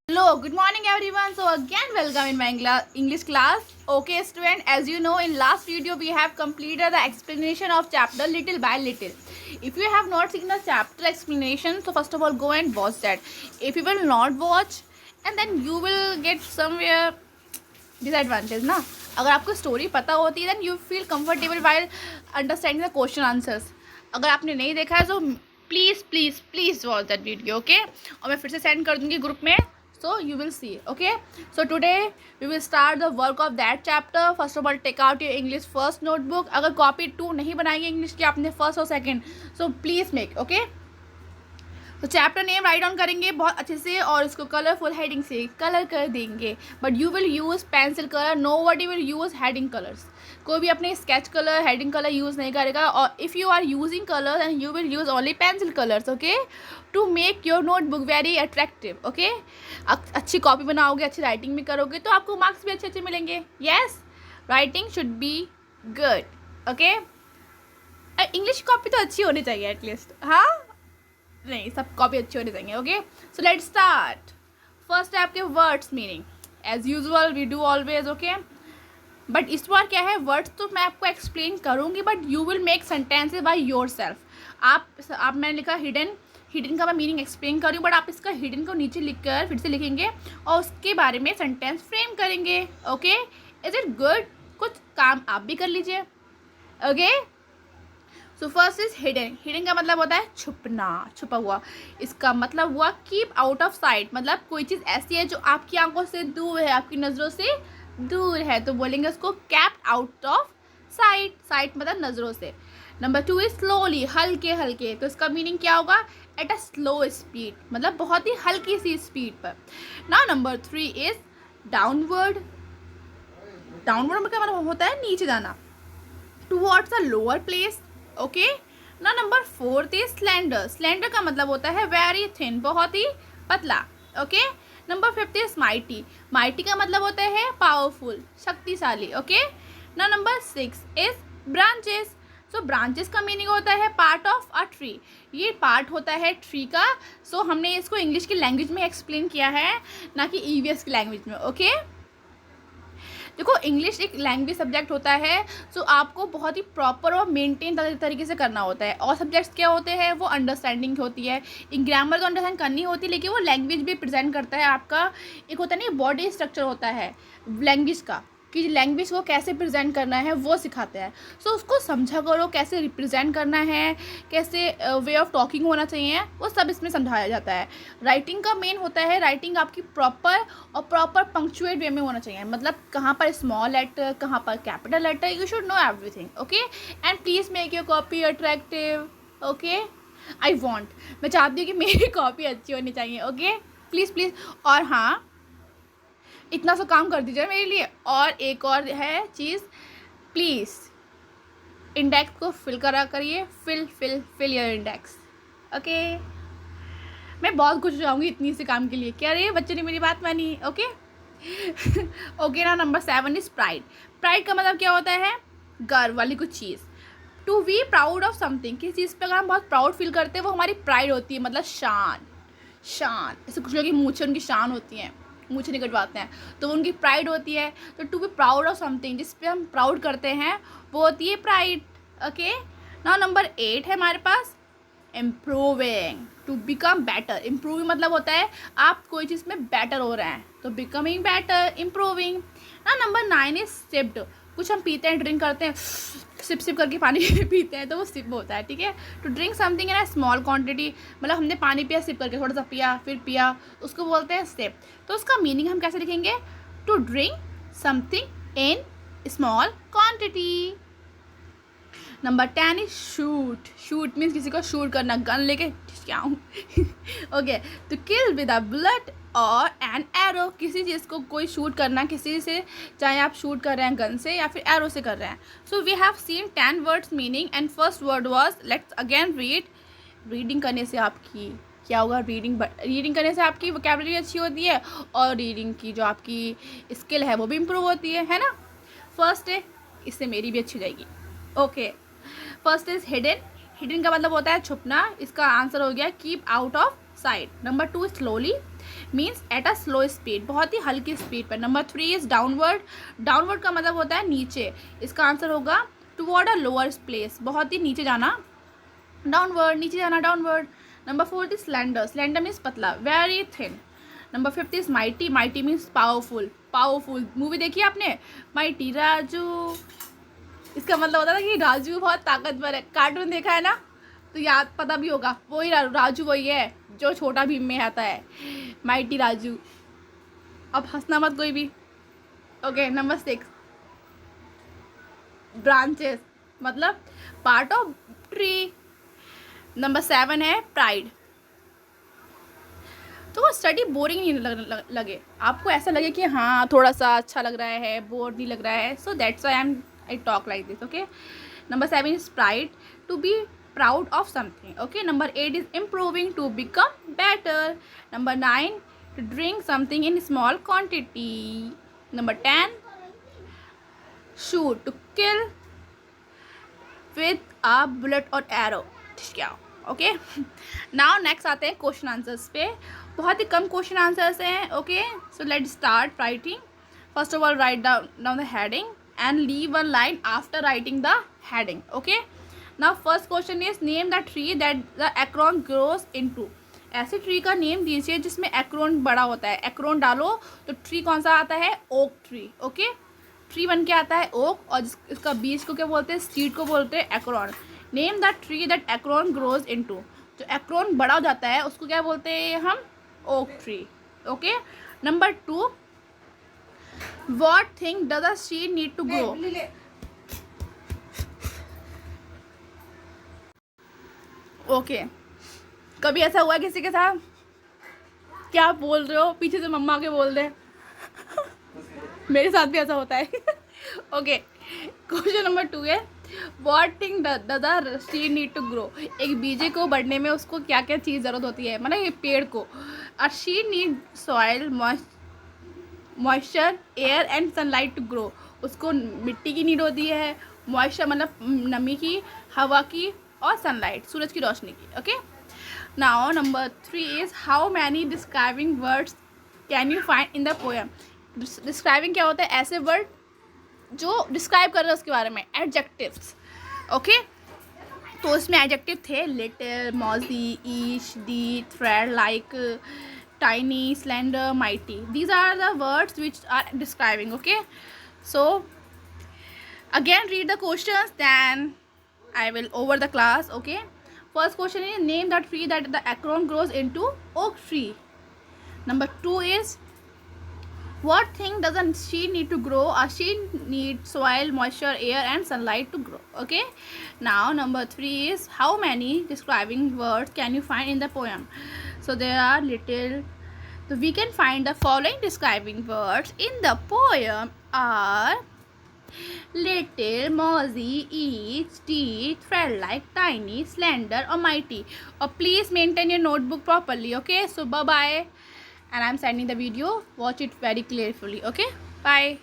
Hello, good morning everyone. So again welcome in my English class. Okay student, as you know in last video we have completed the explanation of chapter little by little. If you have not seen the chapter explanation, so first of all go and watch that. If you will not watch and then you will get somewhere disadvantage ना. अगर आपको story पता होती है then you feel comfortable while understanding the question answers. अगर आपने नहीं देखा है तो please watch that video okay. और मैं फिर से सेंड कर दूँगी ग्रुप में. So you will see. Okay, so today we will start the work of that chapter. First of all take out your English first notebook. अगर copy 2 नहीं बनाएंगे इंग्लिश की आपने फर्स्ट और second, so please make. Okay, तो chapter name write down करेंगे बहुत अच्छे से और इसको कलरफुल हेडिंग से कलर कर देंगे. But you will use pencil colour, nobody will use heading colours. कोई भी अपने sketch colour heading colour use नहीं करेगा. और if you are using colour and you will use only pencil colours. Okay, to make your notebook very attractive. Okay, अच्छी copy बनाओगे, अच्छी writing भी करोगे तो आपको मार्क्स भी अच्छे अच्छे मिलेंगे. Yes, writing should be good. Okay, English copy तो अच्छी होनी चाहिए एटलीस्ट. हाँ, नहीं सब कॉपी अच्छी होनी चाहिए. Okay, so let start. First है आपके words meaning. As usual we do always. Okay, but इस बार क्या है, वर्ड्स तो मैं आपको एक्सप्लेन करूँगी but you will make sentences by your self. आप मैंने लिखा हिडन का मैं मीनिंग एक्सप्लेन कर रही हूँ बट आप इसका हिडन को नीचे लिखकर फिर से लिखेंगे और उसके बारे में सेंटेंस फ्रेम करेंगे. Okay, is it good? कुछ काम आप भी कर लीजिए. Okay, so first is hidden. Hidden का मतलब होता है छुपना, छुपा हुआ. इसका मतलब हुआ कीप आउट ऑफ साइट. मतलब कोई चीज़ ऐसी है जो आपकी आंखों से दूर है, आपकी नज़रों से दूर है, तो बोलेंगे उसको kept out of site. Site मतलब नज़रों से. नंबर 2 इज स्लोली, हल्के हल्के. तो इसका मीनिंग क्या होगा? एट अ स्लो स्पीड, मतलब बहुत ही हल्की सी स्पीड पर. ना नंबर 3 इज डाउनवर्ड. डाउनवर्ड का मतलब होता है नीचे जाना, towards a lower place. Okay, ना नंबर 4 इज स्लेंडर. स्लेंडर का मतलब होता है वेरी थिन, बहुत ही पतला. Okay, number 5 is mighty. Mighty का मतलब होता है पावरफुल, शक्तिशाली. ओके, ना number 6 is branches. So branches का मीनिंग होता है पार्ट ऑफ अ ट्री. ये पार्ट होता है ट्री का. सो हमने इसको इंग्लिश की लैंग्वेज में एक्सप्लेन किया है, ना कि ईवीएस की लैंग्वेज में. ओके, देखो इंग्लिश एक लैंग्वेज सब्जेक्ट होता है, सो आपको बहुत ही प्रॉपर और मेंटेन तरीके से करना होता है. और सब्जेक्ट्स क्या होते हैं, वो अंडरस्टैंडिंग होती है. ग्रामर तो अंडरस्टैंड करनी होती है लेकिन वो लैंग्वेज भी प्रेजेंट करता है. आपका एक होता है ना बॉडी स्ट्रक्चर होता है लैंग्वेज का, कि लैंग्वेज को कैसे प्रेजेंट करना है वो सिखाते हैं. सो उसको समझा करो कैसे रिप्रेजेंट करना है, कैसे वे ऑफ टॉकिंग होना चाहिए, वो सब इसमें समझाया जाता है. राइटिंग का मेन होता है, राइटिंग आपकी प्रॉपर और प्रॉपर पंक्चुएट वे में होना चाहिए. मतलब कहाँ पर स्मॉल लेटर, कहाँ पर capital letter, you should know everything. Okay, and please make your copy attractive. Okay, I want, मैं चाहती हूँ कि मेरी कॉपी अच्छी होनी चाहिए. Okay, please. और हाँ, इतना सा काम कर दीजिए मेरे लिए. और एक और है चीज़, प्लीज़ इंडेक्स को फिल करा करिए. Fill your index. ओके, मैं बहुत खुश हो जाऊँगी इतनी से काम के लिए. क्या रे बच्चे ने मेरी बात मानी. ओके ओके, ना नंबर 7 इज प्राइड. प्राइड का मतलब क्या होता है? गर्व वाली कुछ चीज़. To be proud of something, किसी चीज़ पर अगर हम बहुत प्राउड फील करते हैं वो हमारी प्राइड होती है. मतलब शान. ऐसे कुछ लोग की मूछें उनकी शान होती हैं, मूछें नहीं कटवाते हैं तो उनकी प्राइड होती है. तो to be proud of something, जिस पे हम प्राउड करते हैं वो होती है प्राइड. ओके, ना नंबर 8 है हमारे पास improving. To become better. Improving मतलब होता है आप कोई चीज़ में बेटर हो रहे हैं, तो बिकमिंग बेटर, इम्प्रूविंग. ना नंबर 9 इज सिप्ड. कुछ हम पीते हैं, ड्रिंक करते हैं, सिप करके पानी पीते हैं तो वो सिप होता है. ठीक है, to drink something in a small quantity, मतलब हमने पानी पिया, सिप करके थोड़ा सा पिया फिर पिया, उसको बोलते हैं सिप. तो उसका मीनिंग हम कैसे लिखेंगे? To drink something in small quantity. Number 10 is shoot. Shoot means किसी को शूट करना, गन लेके क्या हूँ. ओके, तो किल विद अ बुलेट और एन एरो. किसी चीज़ को कोई शूट करना किसी से, चाहे आप शूट कर रहे हैं गन से या फिर एरो से कर रहे हैं. So we have seen 10 words meaning and first word was, let's again read. Reading करने से आपकी क्या होगा? रीडिंग करने से आपकी वोकैबुलरी अच्छी होती है और रीडिंग की जो आपकी स्किल है वो भी इम्प्रूव होती है ना. फर्स्ट है, इससे मेरी भी अच्छी जाएगी. Okay, first is hidden. Hidden का मतलब होता है छुपना. इसका आंसर हो गया keep out of side. Number 2 slowly, means at a slow speed, बहुत ही हल्की स्पीड पर। नंबर 3 इज डाउनवर्ड, डाउनवर्ड का मतलब होता है नीचे, इसका आंसर होगा टुवर्ड अ लोअर प्लेस, बहुत ही नीचे जाना, डाउनवर्ड, नीचे जाना, downward. Number 4 is slender, slender means पतला, very thin. Number 5 is mighty, mighty means powerful, powerful. Movie देखी आपने माइटी राजू, इसका मतलब होता था कि राजू बहुत ताकतवर है, कार्टून देखा है ना, तो याद पता भी होगा, वही राजू वही है जो छोटा भीम में आता है, माइटी राजू। अब हंसना मत कोई भी। ओके, नंबर 6 ब्रांचेस, मतलब पार्ट ऑफ ट्री। नंबर 7 है प्राइड। तो स्टडी बोरिंग नहीं लगे आपको, ऐसा लगे कि हाँ थोड़ा सा अच्छा लग रहा है, बोर नहीं लग रहा है, so that's why I talk like this. Okay, number 7 is pride, to be proud of something. Okay, number 8 is improving, to become better. Number 9, to drink something in small quantity. Number 10, shoot, to kill with a bullet or arrow. Okay, now next आते हैं question answers पे। बहुत ही कम question answers हैं। Okay, so let start writing. First of all write down the heading and leave one line after writing the heading. Okay, now first question is name the tree that the acorn grows into. ऐसे tree का name दीजिए जिसमें Ekron बड़ा होता है। Ekron डालो तो tree कौन सा आता है, ओक ट्री। ओके, ट्री बन के आता है ओक, और इसका बीज को क्या बोलते हैं, सीड को बोलते हैं acorn. Name the tree that acorn grows into, जो एक्रोन बड़ा हो जाता है उसको क्या बोलते हैं हम, oak tree. Okay, number 2, what thing does a seed need to grow. Okay, कभी ऐसा हुआ किसी के साथ, क्या आप बोल रहे हो, पीछे से मम्मा के बोल दे मेरे साथ भी ऐसा होता है। ओके, क्वेश्चन नंबर 2 है what thing does a seed need to grow. एक बीजे को बढ़ने में उसको क्या क्या चीज़ ज़रूरत होती है, मतलब ये पेड़ को। A seed need soil, moisture, air and sunlight to grow. उसको मिट्टी की नीड होती है, मॉइस्चर मतलब नमी की, हवा की, और सनलाइट सूरज की रोशनी की। Okay, now number 3 is how many describing words can you find in the poem. Describing क्या होता है, ऐसे वर्ड जो डिस्क्राइब कर रहे हैं उसके बारे में, एडजेक्टिव्स। ओके, तो इसमें एडजेक्टिव थे little, mossy, each, D, thread, like, tiny, slender, mighty. These are the words which are describing. Okay, so again read the questions, then I will over the class. Okay, first question is name the tree that the acorn grows into, oak tree. Number 2 is what thing does a seed need to grow. A seed needs soil, moisture, air and sunlight to grow. Okay, now number 3 is how many describing words can you find in the poem. So there are little, so we can find the following describing words in the poem are little, mozzie, each, teeth, thread like, tiny, slender or mighty. Or please maintain your notebook properly. Okay, so bye bye, and I'm sending the video, watch it very carefully. Okay, bye.